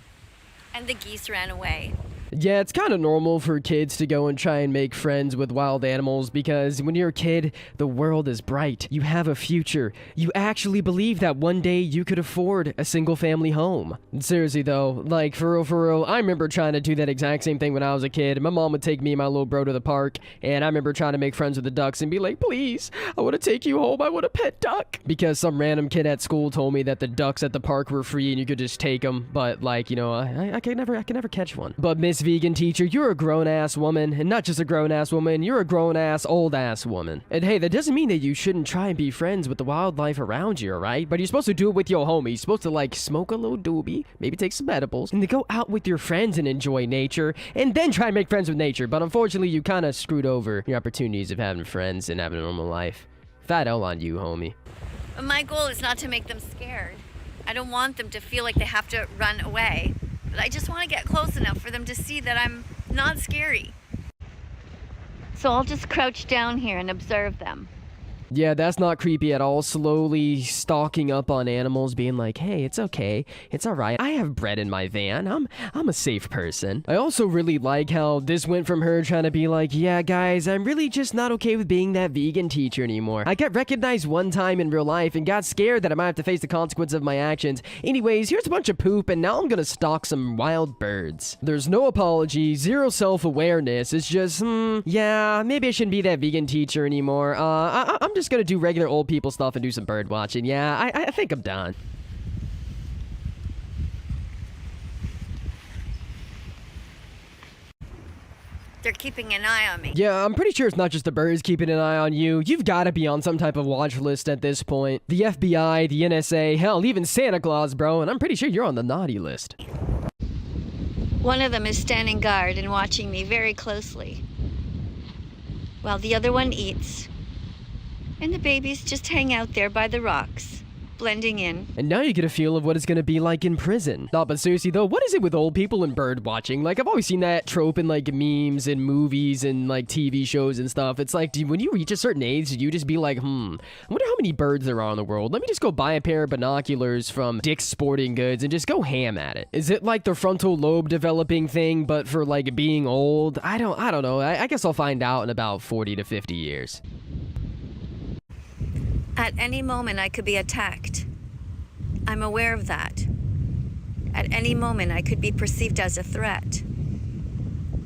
and the geese ran away. Yeah, it's kind of normal for kids to go and try and make friends with wild animals because when you're a kid, the world is bright. You have a future. You actually believe that one day you could afford a single family home. Seriously though, like for real, I remember trying to do that exact same thing when I was a kid. My mom would take me and my little bro to the park, and I remember trying to make friends with the ducks and be like, please, I want to take you home. I want a pet duck. Because some random kid at school told me that the ducks at the park were free and you could just take them. But like, you know, I could never catch one. But Miss Vegan Teacher, you're a grown-ass woman, and not just a grown-ass woman, you're a grown-ass, old-ass woman. And hey, that doesn't mean that you shouldn't try and be friends with the wildlife around you, alright? But you're supposed to do it with your homies. You're supposed to, like, smoke a little doobie, maybe take some edibles, and then go out with your friends and enjoy nature, and then try and make friends with nature. But unfortunately, you kind of screwed over your opportunities of having friends and having a normal life. Fat L on you, homie. My goal is not to make them scared. I don't want them to feel like they have to run away. But I just want to get close enough for them to see that I'm not scary. So I'll just crouch down here and observe them. Yeah, that's not creepy at all. Slowly stalking up on animals, being like, hey, it's okay. It's alright. I have bread in my van. I'm a safe person. I also really like how this went from her trying to be like, yeah, guys, I'm really just not okay with being that vegan teacher anymore. I got recognized one time in real life and got scared that I might have to face the consequence of my actions. Anyways, here's a bunch of poop, and now I'm gonna stalk some wild birds. There's no apology, zero self-awareness. It's just, yeah, maybe I shouldn't be that vegan teacher anymore. I'm just gonna do regular old people stuff and do some bird watching. Yeah, I think I'm done. They're keeping an eye on me. Yeah, I'm pretty sure it's not just the birds keeping an eye on you. You've got to be on some type of watch list at this point. The FBI, the NSA, hell, even Santa Claus, bro, and I'm pretty sure you're on the naughty list. One of them is standing guard and watching me very closely, while the other one eats. And the babies just hang out there by the rocks, blending in. And now you get a feel of what it's gonna be like in prison. No, but seriously though, what is it with old people and bird watching? Like, I've always seen that trope in like memes and movies and like TV shows and stuff. It's like, when you reach a certain age, do you just be like, I wonder how many birds there are in the world. Let me just go buy a pair of binoculars from Dick's Sporting Goods and just go ham at it. Is it like the frontal lobe developing thing, but for like being old? I don't know. I guess I'll find out in about 40 to 50 years. At any moment, I could be attacked. I'm aware of that. At any moment, I could be perceived as a threat.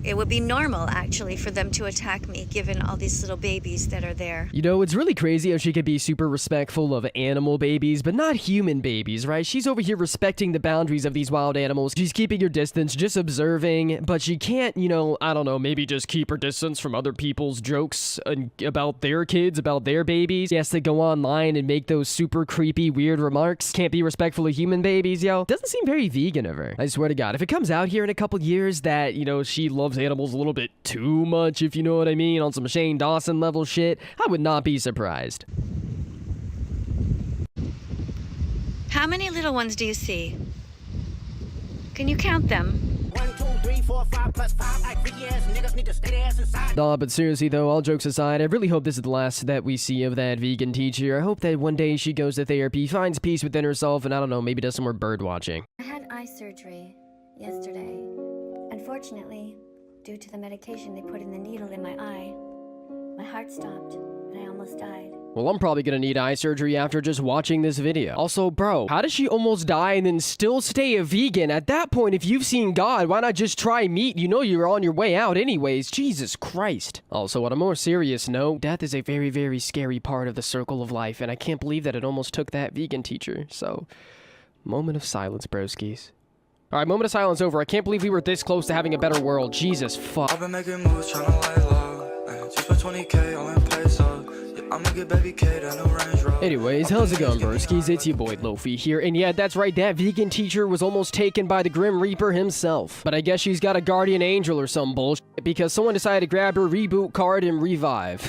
It would be normal, actually, for them to attack me, given all these little babies that are there. You know, it's really crazy how she could be super respectful of animal babies, but not human babies, right? She's over here respecting the boundaries of these wild animals. She's keeping her distance, just observing, but she can't, you know, I don't know, maybe just keep her distance from other people's jokes about their kids, about their babies. She has to go online and make those super creepy, weird remarks. Can't be respectful of human babies, yo. Doesn't seem very vegan of her. I swear to God, if it comes out here in a couple years that, you know, she loves animals a little bit too much, if you know what I mean, on some Shane Dawson level shit, I would not be surprised. How many little ones do you see? Can you count them? 1, 2, 3, 4, 5 plus 5. Like freaky ass niggas need to stay their ass inside. Nah, but seriously though, all jokes aside, I really hope this is the last that we see of that vegan teacher. I hope that one day she goes to therapy, finds peace within herself, and I don't know, maybe does some more bird watching. I had eye surgery yesterday. Unfortunately, due to the medication they put in the needle in my eye, my heart stopped and I almost died. Well, I'm probably gonna need eye surgery after just watching this video. Also, bro, how does she almost die and then still stay a vegan? At that point, if you've seen God, why not just try meat? You know you're on your way out anyways. Jesus Christ. Also, on a more serious note, death is a very, very scary part of the circle of life, and I can't believe that it almost took that vegan teacher. So, moment of silence, broskies. Alright, moment of silence over. I can't believe we were this close to having a better world. Jesus fuck. I've been making moves, tryna lay low. Just put 20K all in peso. Yeah, I'ma get baby K that new Range Rover. Anyways, how's it going, broskies? It's your boy Lofi here, and yeah, that's right, that vegan teacher was almost taken by the Grim Reaper himself. But I guess she's got a guardian angel or some bullshit, because someone decided to grab her reboot card and revive.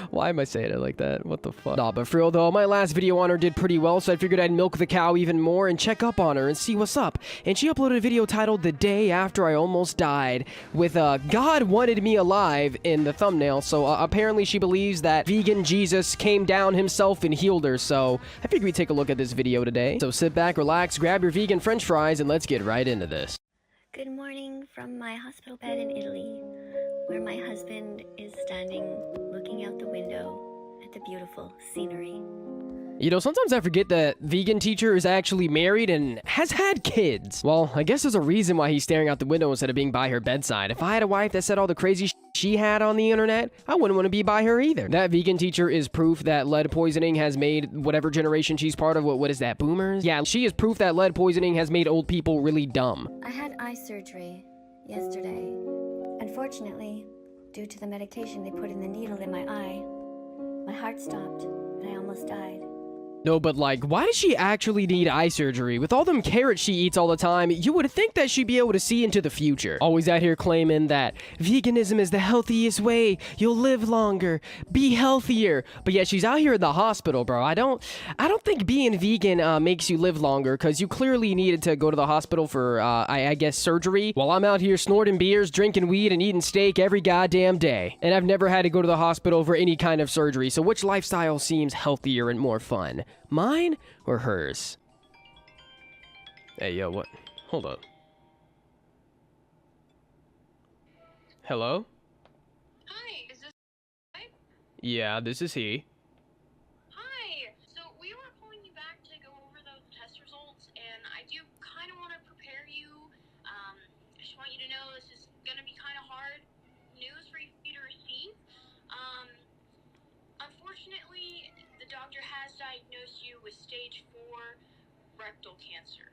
Why am I saying it like that? What the fuck? Nah, but for real though, my last video on her did pretty well, so I figured I'd milk the cow even more and check up on her and see what's up. And she uploaded a video titled "The Day After I Almost Died" with God wanted me alive in the thumbnail. So apparently she believes that vegan Jesus came down himself and healed her. So I figured we'd take a look at this video today. So sit back, relax, grab your vegan french fries, and let's get right into this. Good morning from my hospital bed in Italy, where my husband is standing looking out the window at the beautiful scenery. You know, sometimes I forget that Vegan Teacher is actually married and has had kids. Well, I guess there's a reason why he's staring out the window instead of being by her bedside. If I had a wife that said all the crazy she had on the internet, I wouldn't want to be by her either. That Vegan Teacher is proof that lead poisoning has made whatever generation she's part of, what is that, boomers? Yeah, she is proof that lead poisoning has made old people really dumb. I had eye surgery yesterday. Unfortunately, due to the medication they put in the needle in my eye, my heart stopped and I almost died. No, but like, why does she actually need eye surgery? With all them carrots she eats all the time, you would think that she'd be able to see into the future. Always out here claiming that veganism is the healthiest way, you'll live longer, be healthier. But yet she's out here in the hospital, bro. I don't think being vegan makes you live longer, because you clearly needed to go to the hospital for, I guess, surgery, while I'm out here snorting beers, drinking weed, and eating steak every goddamn day. And I've never had to go to the hospital for any kind of surgery, so which lifestyle seems healthier and more fun? Mine or hers? Hey, yo, what? Hold up. Hello? Hi, is this right? Yeah, this is he. Hi, so we were calling you back to go over those test results, and I do kind of want to prepare you. I just want you to know this is going to be kind of hard news for you to receive. Unfortunately, the doctor has diagnosed you with stage 4 rectal cancer.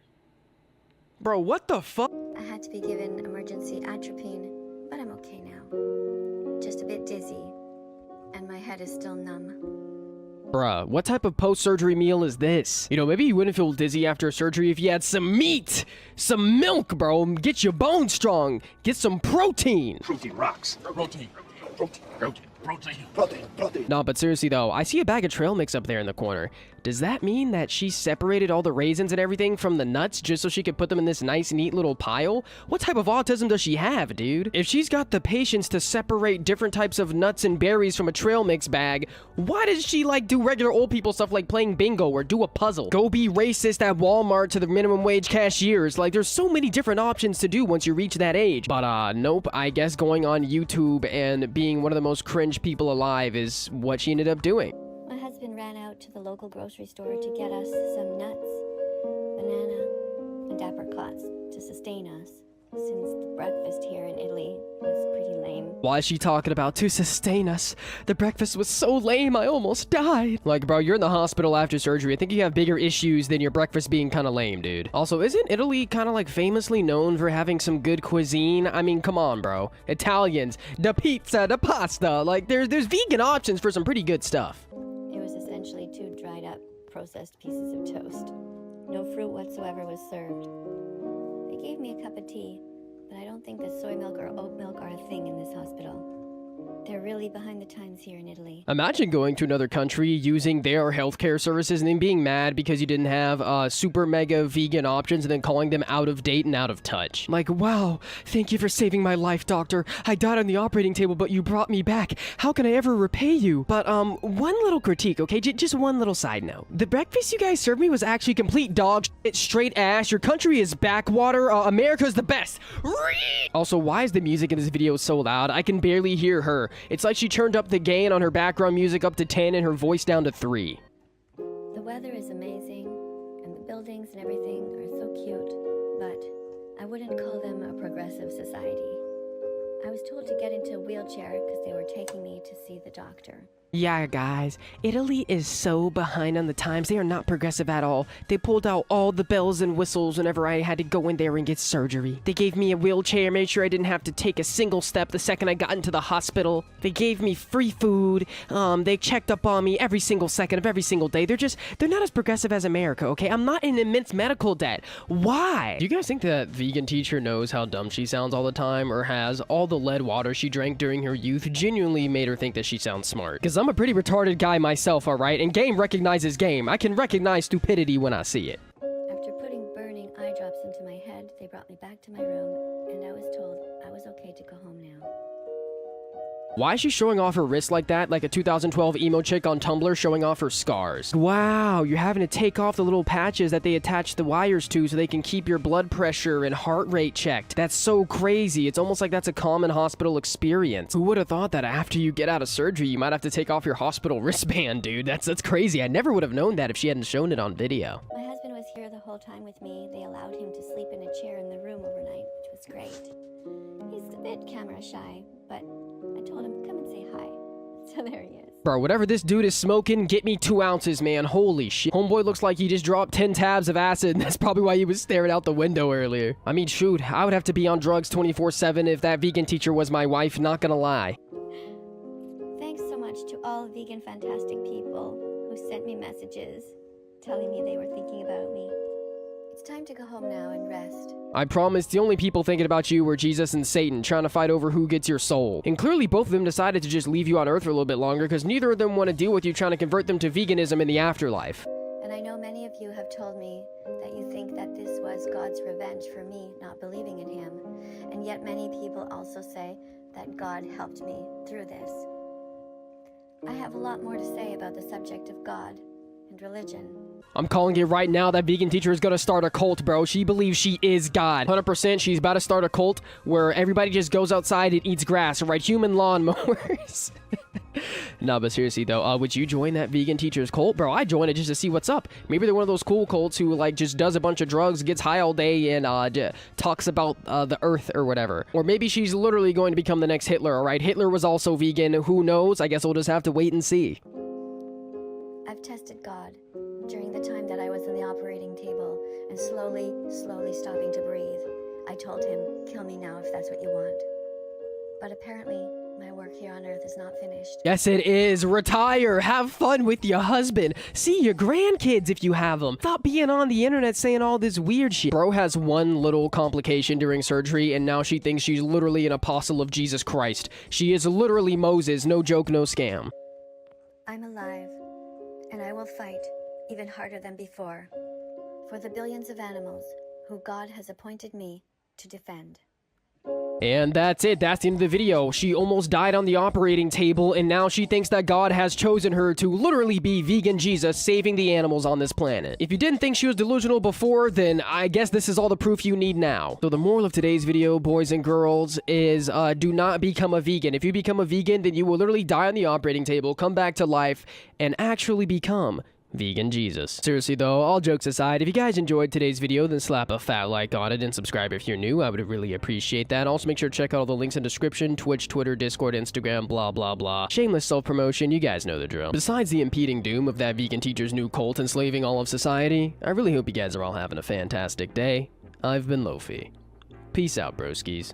Bro, what the fuck? I had to be given emergency atropine, but I'm okay now. Just a bit dizzy, and my head is still numb. Bruh, what type of post-surgery meal is this? You know, maybe you wouldn't feel dizzy after surgery if you had some meat, some milk, bro. Get your bones strong. Get some protein. Protein rocks. Protein. No, but seriously though, I see a bag of trail mix up there in the corner. Does that mean that she separated all the raisins and everything from the nuts just so she could put them in this nice, neat little pile? What type of autism does she have, dude? If she's got the patience to separate different types of nuts and berries from a trail mix bag, why does she, like, do regular old people stuff like playing bingo or do a puzzle? Go be racist at Walmart to the minimum wage cashiers. Like, there's so many different options to do once you reach that age. But, nope, I guess going on YouTube and being one of the most cringe people alive is what she ended up doing. My husband ran out to the local grocery store to get us some nuts, banana, and apricots to sustain us, since the breakfast here in Italy was pretty lame. Why is she talking about to sustain us? The breakfast was so lame, I almost died. Like, bro, you're in the hospital after surgery. I think you have bigger issues than your breakfast being kind of lame, dude. Also, isn't Italy kind of like famously known for having some good cuisine? I mean, come on, bro. Italians, the pizza, the pasta. Like, there's vegan options for some pretty good stuff. It was essentially 2 dried up, processed pieces of toast. No fruit whatsoever was served. They gave me a cup of tea, but I don't think that soy milk or oat milk are a thing in this hospital. They're really behind the times here in Italy. Imagine going to another country using their healthcare services and then being mad because you didn't have super mega vegan options and then calling them out of date and out of touch. Like, wow, thank you for saving my life, doctor. I died on the operating table, but you brought me back. How can I ever repay you? But, one little critique, okay? Just one little side note. The breakfast you guys served me was actually complete dog shit, straight ass. Your country is backwater. America's the best. Also, why is the music in this video so loud? I can barely hear her. It's like she turned up the gain on her background music up to 10 and her voice down to 3. The weather is amazing, and the buildings and everything are so cute, but I wouldn't call them a progressive society. I was told to get into a wheelchair because they were taking me to see the doctor. Yeah, guys, Italy is so behind on the times. They are not progressive at all. They pulled out all the bells and whistles whenever I had to go in there and get surgery. They gave me a wheelchair, made sure I didn't have to take a single step the second I got into the hospital. They gave me free food. They checked up on me every single second of every single day. They're not as progressive as America, okay? I'm not in immense medical debt. Why? Do you guys think that Vegan Teacher knows how dumb she sounds all the time, or has all the lead water she drank during her youth genuinely made her think that she sounds smart? Because I'm a pretty retarded guy myself, alright? And game recognizes game. I can recognize stupidity when I see it. After putting burning eye drops into my head, they brought me back to my room, and I was told I was okay to go home now. Why is she showing off her wrist like that? Like a 2012 emo chick on Tumblr showing off her scars. Wow, you're having to take off the little patches that they attach the wires to so they can keep your blood pressure and heart rate checked. That's so crazy. It's almost like that's a common hospital experience. Who would have thought that after you get out of surgery, you might have to take off your hospital wristband, dude? That's crazy. I never would have known that if she hadn't shown it on video. My husband was here the whole time with me. They allowed him to sleep in a chair in the room overnight, which was great. He's a bit camera shy, but I told him, come and say hi. So there he is. Bro, whatever this dude is smoking, get me 2 ounces, man. Holy shit. Homeboy looks like he just dropped 10 tabs of acid, and that's probably why he was staring out the window earlier. I mean, shoot, I would have to be on drugs 24/7 if that vegan teacher was my wife, not gonna lie. Thanks so much to all vegan fantastic people who sent me messages telling me they were thinking about me. It's time to go home now and rest. I promise the only people thinking about you were Jesus and Satan, trying to fight over who gets your soul. And clearly both of them decided to just leave you on Earth for a little bit longer because neither of them want to deal with you trying to convert them to veganism in the afterlife. And I know many of you have told me that you think that this was God's revenge for me not believing in him. And yet many people also say that God helped me through this. I have a lot more to say about the subject of God and religion. I'm calling it right now. That vegan teacher is gonna start a cult, bro. She believes she is God. 100% she's about to start a cult where everybody just goes outside and eats grass, right? Human lawnmowers. No, but seriously though, would you join that vegan teacher's cult? Bro, I'd join it just to see what's up. Maybe they're one of those cool cults who like just does a bunch of drugs, gets high all day, and talks about the earth or whatever. Or maybe she's literally going to become the next Hitler, alright? Hitler was also vegan. Who knows? I guess we'll just have to wait and see. I've tested God during the time that I was in the operating table and slowly stopping to breathe. I told him, kill me now if that's what you want. But apparently, my work here on Earth is not finished. Yes, it is. Retire. Have fun with your husband. See your grandkids if you have them. Stop being on the internet saying all this weird shit. Bro has one little complication during surgery, and now she thinks she's literally an apostle of Jesus Christ. She is literally Moses. No joke, no scam. I'm alive, and I will fight even harder than before for the billions of animals who God has appointed me to defend. And that's it. That's the end of the video. She almost died on the operating table, and now she thinks that God has chosen her to literally be vegan Jesus, saving the animals on this planet. If you didn't think she was delusional before, then I guess this is all the proof you need now. So the moral of today's video, boys and girls, is do not become a vegan. If you become a vegan, then you will literally die on the operating table, come back to life, and actually become vegan Jesus. Seriously though, all jokes aside, if you guys enjoyed today's video, then slap a fat like on it and subscribe if you're new. I would really appreciate that. Also make sure to check out all the links in the description: Twitch, Twitter, Discord, Instagram, blah blah blah. Shameless self-promotion, you guys know the drill. Besides the impeding doom of that vegan teacher's new cult enslaving all of society, I really hope you guys are all having a fantastic day. I've been Lofi. Peace out, broskies.